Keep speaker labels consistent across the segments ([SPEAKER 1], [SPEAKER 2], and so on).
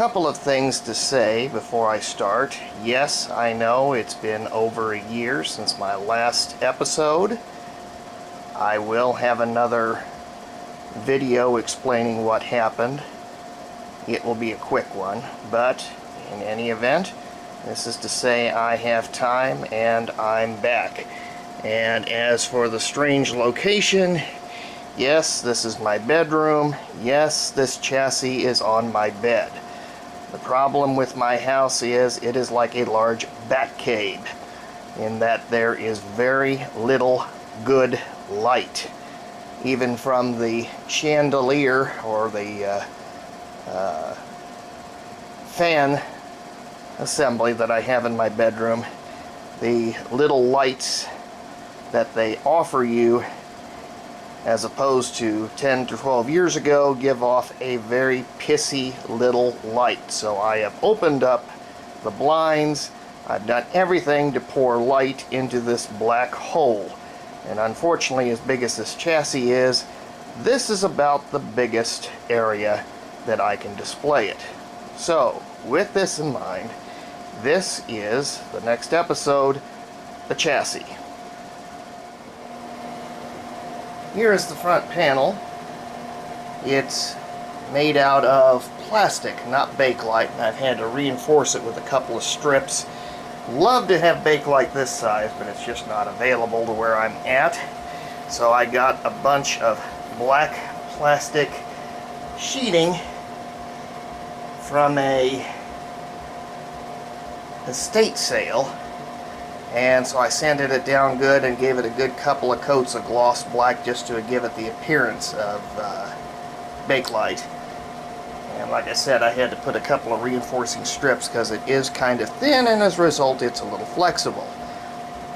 [SPEAKER 1] couple of things to say before I start. Yes, I know it's been over a year since my last episode. I will have another video explaining what happened. It will be a quick one, but in any event, this is to say I have time and I'm back. And as for the strange location, yes, this is my bedroom. Yes, this chassis is on my bed. The problem with my house is it is like a large bat cave in that there is very little good light. Even from the chandelier or the fan assembly that I have in my bedroom, the little lights that they offer you as opposed to 10 to 12 years ago give off a very pissy little light. So I have opened up the blinds, I've done everything to pour light into this black hole. And unfortunately, as big as this chassis is, this is about the biggest area that I can display it. So, with this in mind, this is the next episode, the chassis. Here is the front panel. It's made out of plastic, not Bakelite, and I've had to reinforce it with a couple of strips. Love to have Bakelite this size, but it's just not available to where I'm at. So I got a bunch of black plastic sheeting from a estate sale. And so I sanded it down good and gave it a good couple of coats of gloss black just to give it the appearance of Bakelite. And like I said, I had to put a couple of reinforcing strips because it is kind of thin, and as a result it's a little flexible.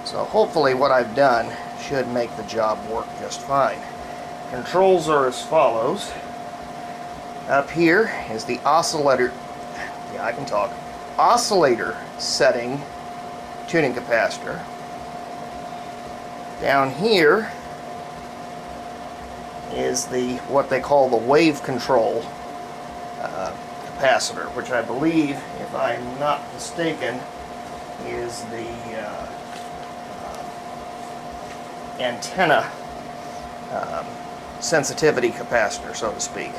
[SPEAKER 1] So hopefully what I've done should make the job work just fine. Controls are as follows. Up here is the oscillator, oscillator setting tuning capacitor. Down here is what they call the wave control capacitor, which I believe, if I'm not mistaken, is the antenna sensitivity capacitor, so to speak.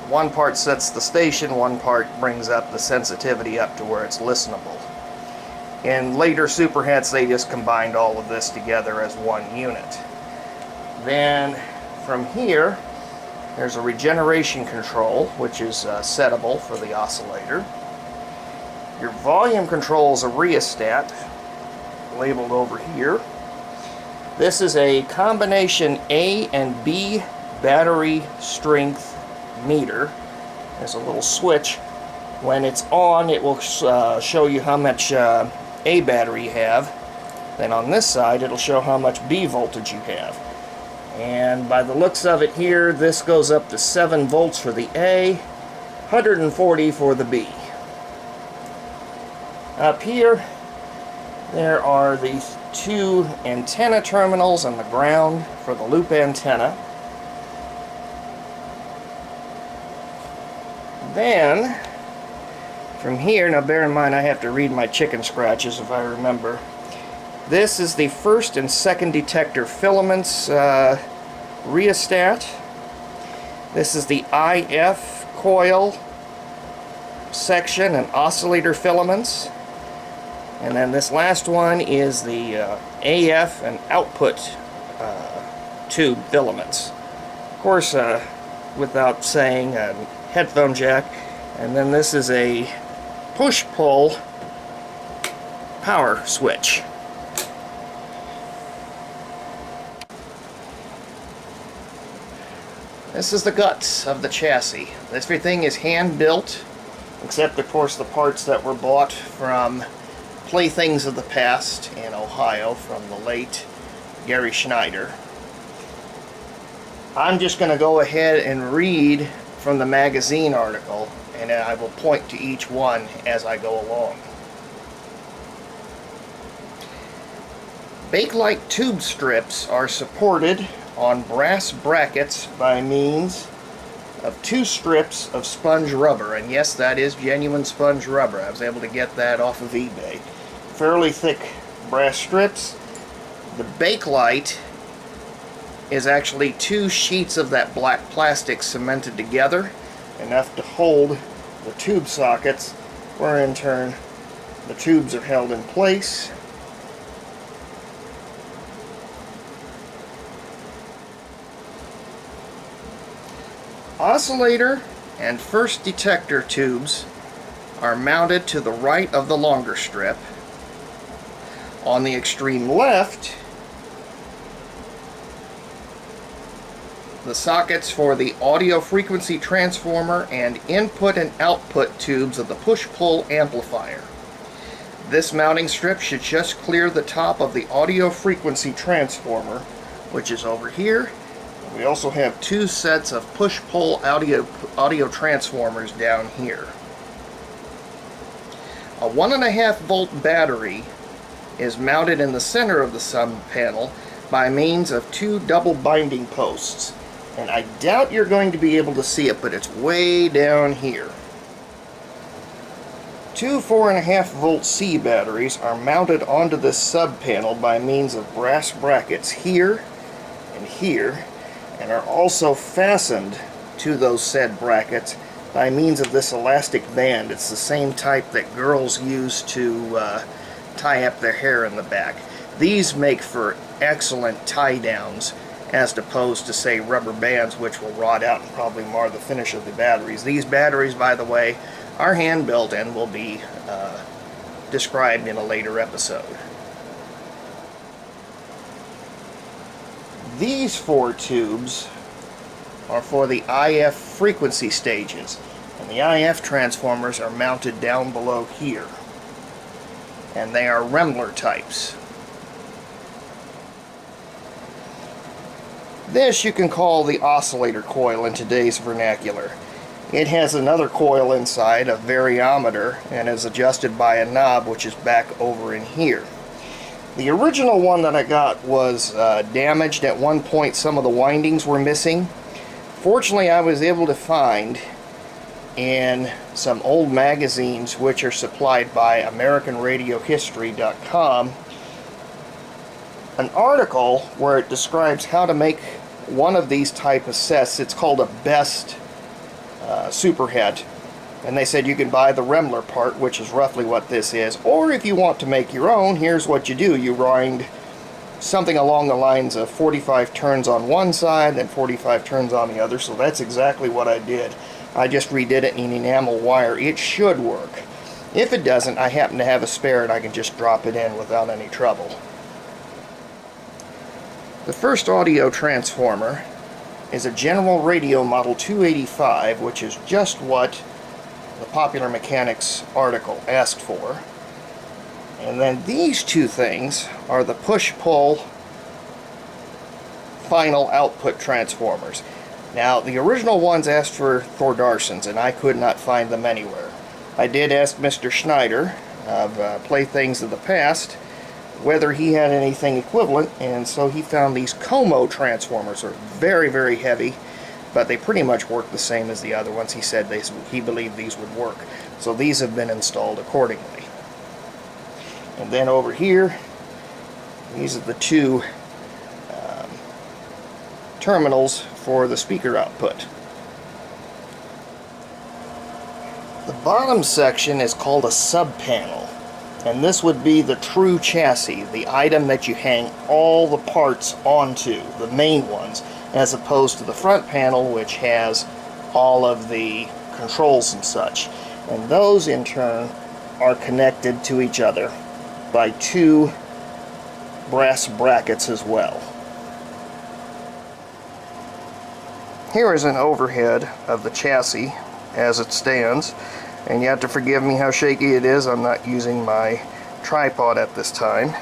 [SPEAKER 1] One part sets the station, one part brings up the sensitivity up to where it's listenable. In later Superhets, they just combined all of this together as one unit. Then from here, there's a regeneration control, which is settable for the oscillator. Your volume control is a rheostat, labeled over here. This is a combination A and B battery strength meter. There's a little switch. When it's on, it will show you how much A battery you have. Then on this side, it'll show how much B voltage you have. And by the looks of it here, this goes up to 7 volts for the A, 140 for the B. Up here, there are these 2 antenna terminals and the ground for the loop antenna. Then, from here, now bear in mind I have to read my chicken scratches if I remember. This is the first and second detector filaments rheostat. This is the IF coil section and oscillator filaments. And then this last one is the AF and output tube filaments. Of course, without saying, a headphone jack. And then this is a push-pull power switch. This is the guts of the chassis. Everything is hand-built, except of course the parts that were bought from playthings of the past in Ohio from the late Gary Schneider. I'm just going to go ahead and read from the magazine article, and I will point to each one as I go along. Bakelite tube strips are supported on brass brackets by means of 2 strips of sponge rubber, and yes, that is genuine sponge rubber. I was able to get that off of eBay. Fairly thick brass strips. The bakelite is actually 2 sheets of that black plastic cemented together, enough to hold the tube sockets, where in turn the tubes are held in place. Oscillator and first detector tubes are mounted to the right of the longer strip. On the extreme left, the sockets for the audio frequency transformer and input and output tubes of the push-pull amplifier. This mounting strip should just clear the top of the audio frequency transformer, which is over here. We also have 2 sets of push-pull audio transformers down here. A 1.5 volt battery is mounted in the center of the sub panel by means of 2 double binding posts. And I doubt you're going to be able to see it, but it's way down here. 2 4.5 volt C batteries are mounted onto this sub panel by means of brass brackets here and here, and are also fastened to those said brackets by means of this elastic band. It's the same type that girls use to tie up their hair in the back. These make for excellent tie downs, as opposed to, say, rubber bands, which will rot out and probably mar the finish of the batteries. These batteries, by the way, are hand built and will be described in a later episode. These 4 tubes are for the IF frequency stages, and the IF transformers are mounted down below here, and they are Remmler types. This you can call the oscillator coil in today's vernacular. It has another coil inside, a variometer, and is adjusted by a knob which is back over in here. The original one that I got was damaged. At one point some of the windings were missing. Fortunately, I was able to find in some old magazines, which are supplied by AmericanRadioHistory.com, an article where it describes how to make one of these type of sets. It's called a best Superhet, and they said you can buy the Remmler part, which is roughly what this is, or if you want to make your own, here's what you do. You wind something along the lines of 45 turns on one side and 45 turns on the other, so that's exactly what I did. I just redid it in enamel wire. It should work. If it doesn't, I happen to have a spare and I can just drop it in without any trouble. The first audio transformer is a General Radio Model 285, which is just what the Popular Mechanics article asked for. And then these 2 things are the push-pull final output transformers. Now, the original ones asked for Thordarsons, and I could not find them anywhere. I did ask Mr. Schneider of Playthings of the Past whether he had anything equivalent, and so he found these Como transformers. Are very, very heavy, but they pretty much work the same as the other ones. He said he believed these would work, so these have been installed accordingly. And then over here, these are the 2 terminals for the speaker output. The bottom section is called a sub-panel, and this would be the true chassis, the item that you hang all the parts onto, the main ones, as opposed to the front panel, which has all of the controls and such. And those in turn are connected to each other by 2 brass brackets as well. Here is an overhead of the chassis as it stands, and you have to forgive me how shaky it is. I'm not using my tripod at this time.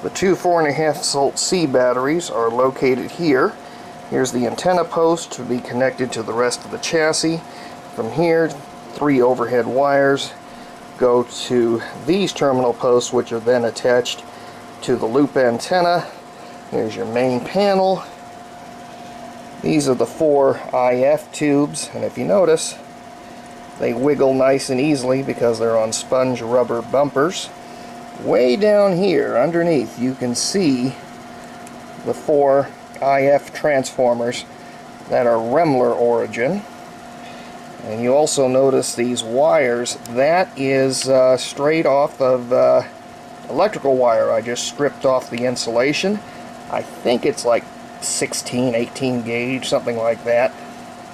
[SPEAKER 1] The 2 4.5 volt C batteries are located here. Here's the antenna post to be connected to the rest of the chassis. From here, 3 overhead wires go to these terminal posts, which are then attached to the loop antenna. Here's your main panel. These are the 4 IF tubes, and if you notice, they wiggle nice and easily because they're on sponge rubber bumpers. Way down here underneath you can see the 4 IF transformers that are Remler origin. And you also notice these wires. That is straight off of electrical wire. I just stripped off the insulation. I think it's like 16, 18 gauge, something like that.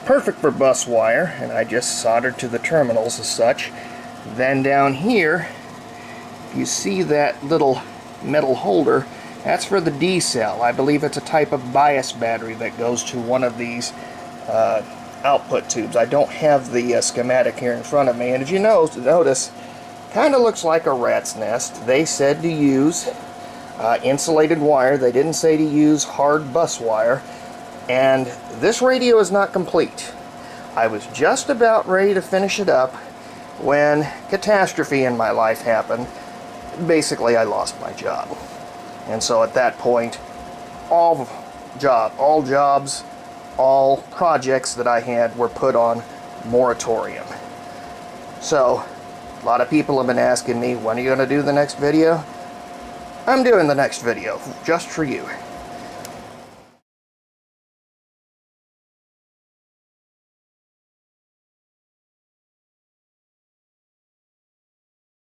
[SPEAKER 1] Perfect for bus wire, and I just soldered to the terminals as such. Then down here, you see that little metal holder. That's for the D cell. I believe it's a type of bias battery that goes to one of these output tubes. I don't have the schematic here in front of me, and as you notice, kind of looks like a rat's nest. They said to use insulated wire. They didn't say to use hard bus wire. And this radio is not complete. I was just about ready to finish it up when catastrophe in my life happened. Basically, I lost my job. And so at that point, all jobs, all projects that I had were put on moratorium. So, a lot of people have been asking me, when are you going to do the next video? I'm doing the next video, just for you.